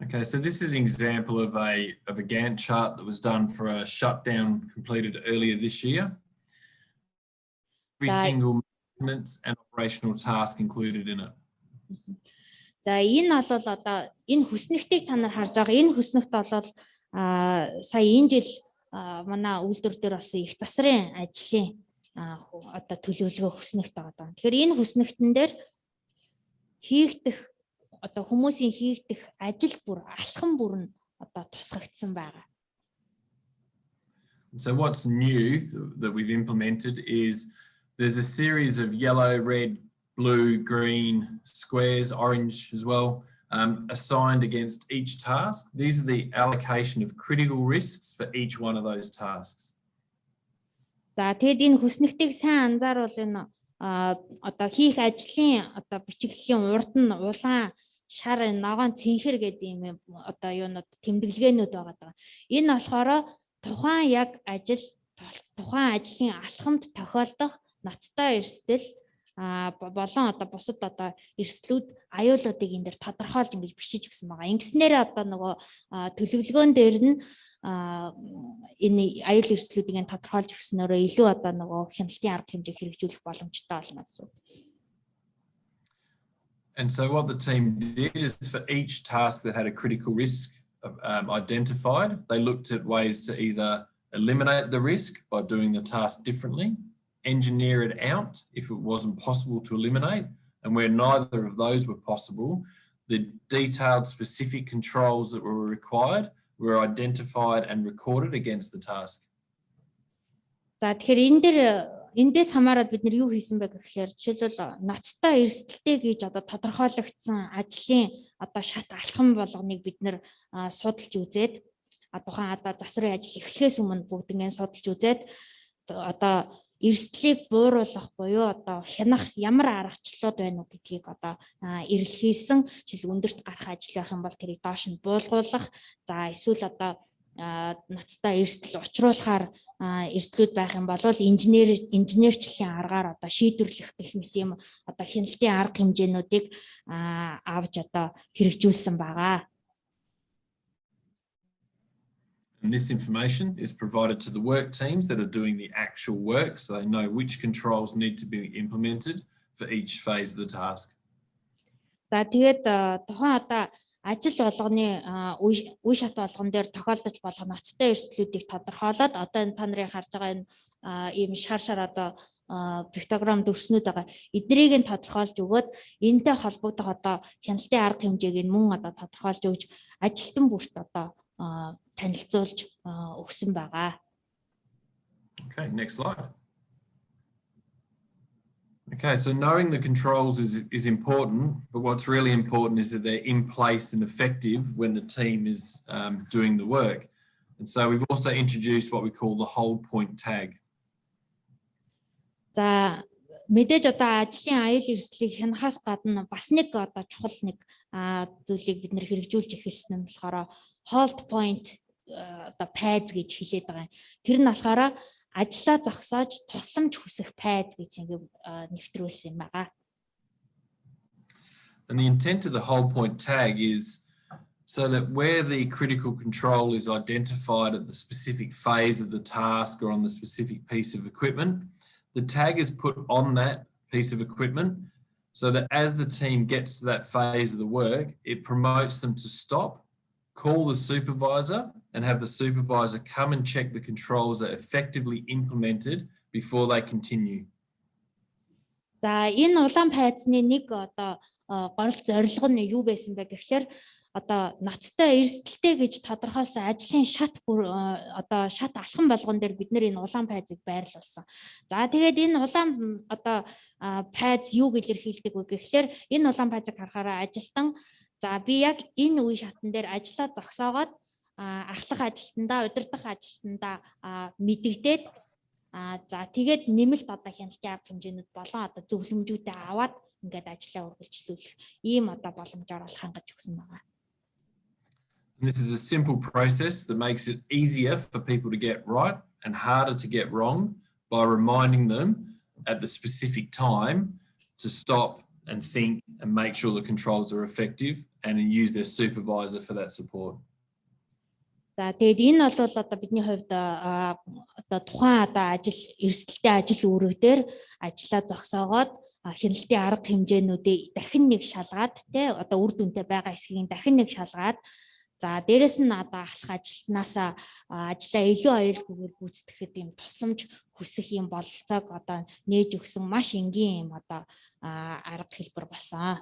Okay, so this is an example of a Gantt chart that was done for a shutdown completed earlier this year. Every single maintenance and operational task included in it. За энэ бол одоо энэ хүснэгтийг та нар харж байгаа. Энэ хүснэгт бол сая энэ жил манай үйлдвэр дээр болсон их засрын ажлын одоо төлөвлөгөө хүснэгт байгаа. Тэгэхээр энэ хүснэгтэн дээр хийгдэх одоо хүмүүсийн хийгдэх ажил бүр алхам бүр нь одоо тусгагдсан байгаа. So what's new that we've implemented is there's a series of yellow, red, blue, green squares, orange as well, assigned against each task. These are the allocation of critical risks for each one of those tasks. За тэгэд энэ хүснэгтийг сайн анзааруул энэ одоо хийх ажлын одоо бичиглэлийн урд нь улаан шар ногоон цэнхэр гэдэг юм одоо юунууд тэмдэглэгээнүүд байгаа. Энэ болохоор тухайн яг ажил тухайн ажлын алхамд тохиолдох ноцтой эрсдэл болон одоо бусад одоо эрсдлүүд аюулуудыг энэ дээр тодорхойлж ингэж бичиж гисэн байгаа. Ингэснээр одоо нөгөө төлөвлөгөөн дээр нь энэ аюул эрсдлүүдийг тодорхойлж гиснээр илүү одоо нөгөө хяналтын арга хэмжээг хэрэгжүүлэх боломжтой болно гэсэн. And so what the team did is for each task that had a critical risk identified, they looked at ways to either eliminate the risk by doing the task differently, engineer it out if it wasn't possible to eliminate, and where neither of those were possible, the detailed specific controls that were required were identified and recorded against the task. За тэгэхээр эндээс хамаарат бид нар юу хийсэн бэ гэхээр жишээлбэл ноцтой эрсдэлтэй гэж одоо тодорхойлогдсон ажлын одоо шат алхам болгоныг бид нар судалж үзээд тухайн одоо засрын ажил эхлэхээс өмнө бүгднийг судалж үзээд одоо эрсдлийг бууруулах буюу одоо хянах ямар аргачлалууд байна уу гэдгийг одоо эрэлхийлсэн жишээл өндөрт гарах ажил байх юм бол тэрийг доош нь буулгуулах, за эсвэл одоо ноцтой эрсдэл учруулахаар эрсдлүүд байх юм бол инженерчлэлийн аргаар одоо шийдвэрлэх гэх мэт юм одоо хяналтын арга хэмжээнүүдийг авч одоо хэрэгжүүлсэн байгаа. And this information is provided to the work teams that are doing the actual work, so they know which controls need to be implemented for each phase of the task. За тэгээд тухайн одоо ажил болгоны үе шат болгон дээр тохиолдож болох ноцтой эрсдлүүдийг тодорхойлоод одоо энэ та нарын харж байгаа энэ ийм шар одоо пиктограм дүрснүүд байгаа. Эднийг нь тодорхойлж өгөөд энэтэй холбогдох одоо хяналтын арга хэмжээг нь мөн одоо тодорхойлж өгч ажилтан бүрт одоо танилцуулж өгсөн байгаа. Okay, next slide. Okay, so knowing the controls is important, but what's really important is that they're in place and effective when the team is doing the work. And so we've also introduced what we call the hold point tag. За мэдээж одоо ажлын аюул эрсдлийг хянахаас гадна бас нэг одоо чухал нэг зүйлийг бид нэр хэрэгжүүлж эхэлсэн нь болохоор hold point одоо пайз гэж хэлээд байгаа. Тэр нь болохоор ажлаа зогсоож тусламж хүсэх пайз гэж ингээд нэвтрүүлсэн юм байгаа. And the intent of the hold point tag is so that where the critical control is identified at the specific phase of the task or on the specific piece of equipment, the tag is put on that piece of equipment so that as the team gets to that phase of the work, it promotes them to stop, call the supervisor and have the supervisor come and check the controls are effectively implemented before they continue. За энэ улаан пайзны нэг одоо гол зорилго нь юу байсан бэ гэхээр одоо ноцтой эрсдэлтэй гэж тодорхойлсон ажлын шат одоо шат алхам болгон дээр бид нэр энэ улаан пайзыг байрлуулсан. За тэгээд энэ улаан одоо пайз юу гэж илэрхийлдэг вэ гэхээр энэ улаан пайзыг харахаараа ажилтан за би яг энэ үе шатн дээр ажиллаа зогсоогоод ахлах ажилтнаа удирдах ажилтнаа мэдэгдээд за тэгээд нэмэлт одоо хяналтын арга хэмжээнүүд болон одоо зөвлөмжүүдээ аваад ингээд ажлаа үргэлжлүүлэх ийм одоо боломжоор бол хангаж өгсөн байгаа. This is a simple process that makes it easier for people to get right and harder to get wrong by reminding them at the specific time to stop and think and make sure the controls are effective and use their supervisor for that support. За тэгээд энэ бол одоо бидний хувьд одоо тухайн одоо ажил эрсдэлтэй ажил үүрэг дээр ажиллаа зогсоогоод хяналтын арга хэмжээнүүдийг дахин нэг шалгаад те одоо үр дүнтэй байгаа эсхийг дахин нэг шалгаад за дээрэс нь одоо ахлах ажилтнаасаа ажлаа илүү аюулгүйгээр гүйцэтгэхэд юм тусламж хүсэх юм бололцоог одоо нээж өгсөн маш энгийн юм одоо арга хэлбэр болсон.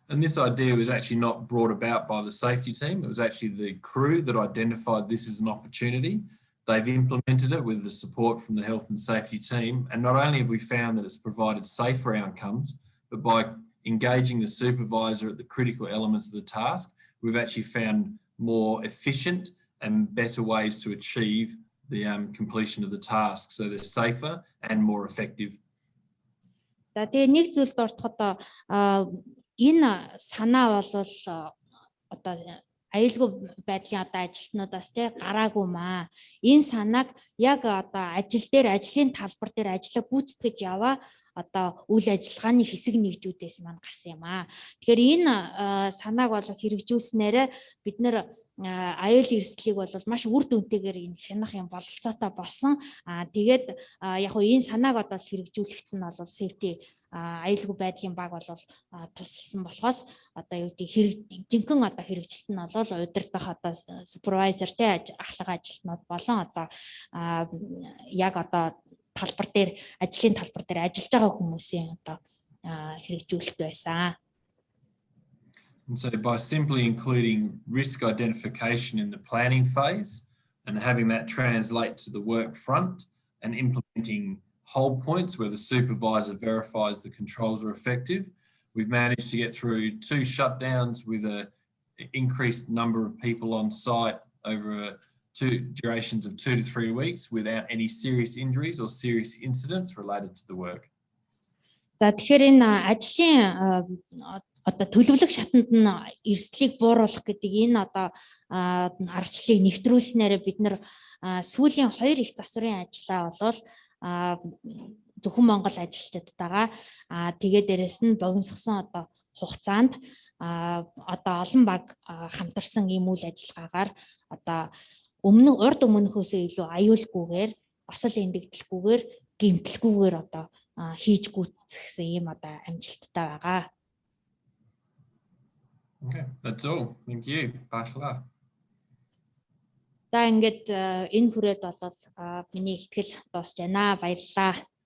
And this idea was actually not brought about by the safety team. It was actually the crew that identified this as an opportunity. They've implemented it with the support from the health and safety team. And not only have we found that it's provided safer outcomes, but by engaging the supervisor at the critical elements of the task, we've actually found more efficient and better ways to achieve the completion of the task. So they're safer and more effective. За тэгээ нэг зүйл дуртахад энэ санаа бол одоо аюулгүй байдлын одоо ажилтнуудаас те гараагүй маа. Энэ санааг яг одоо ажлын талбар дээр ажиллаа гүйцэтгэж яваа одоо үйл ажиллагааны хэсэг нэгжүүдээс маань гарсан юм аа. Тэгэхээр энэ санааг бол хэрэгжүүлснээр бид нэр аюул эрсдлийг бол маш үр дүнтэйгээр энэ хянах юм бололцоотой болсон. Тэгээд яг хөө энэ санааг одоо хэрэгжүүлэхэд нь бол safety аюулгүй байдлын баг бол тусалсан болохоос одоо юу гэдэг жинхэнэ одоо хэрэгжилт нь бол удирдах одоо супервайзер те ахлах ажилтнууд болон одоо яг одоо талбар дээр ажлын талбар дээр ажиллаж байгаа хүмүүсийн одоо хэрэгжүүлэлт байсан. And so by simply including risk identification in the planning phase and having that translate to the work front and implementing hold points where the supervisor verifies the controls are effective, we've managed to get through 2 shutdowns with an increased number of people on site over a durations of 2 to 3 weeks without any serious injuries or serious incidents related to the work. За тэгэхээр энэ ажлын одоо төлөвлөх шатанд нь эрсдлийг бууруулах гэдэг энэ одоо аргачлалыг нэвтрүүлснээр бид нар сүүлийн 2 их засварын ажлаа болвол зөвхөн Монгол ажилчдадтайгаа тэгээд дээрэс нь богиносгосон одоо хугацаанд одоо олон баг хамтарсан ийм үйл ажиллагаагаар одоо урд өмнөхөөсөө илүү аюулгүйгээр бас л эндэгдэлгүйгээр гэмтэлгүйгээр одоо хийж гүйцэхсэн ийм одоо амжилттай байгаа. Okay, that's all. Thank you. Баашла. За ингээд энэ хүрээд болол миний ихтгэл дуусж байна. Баярлалаа.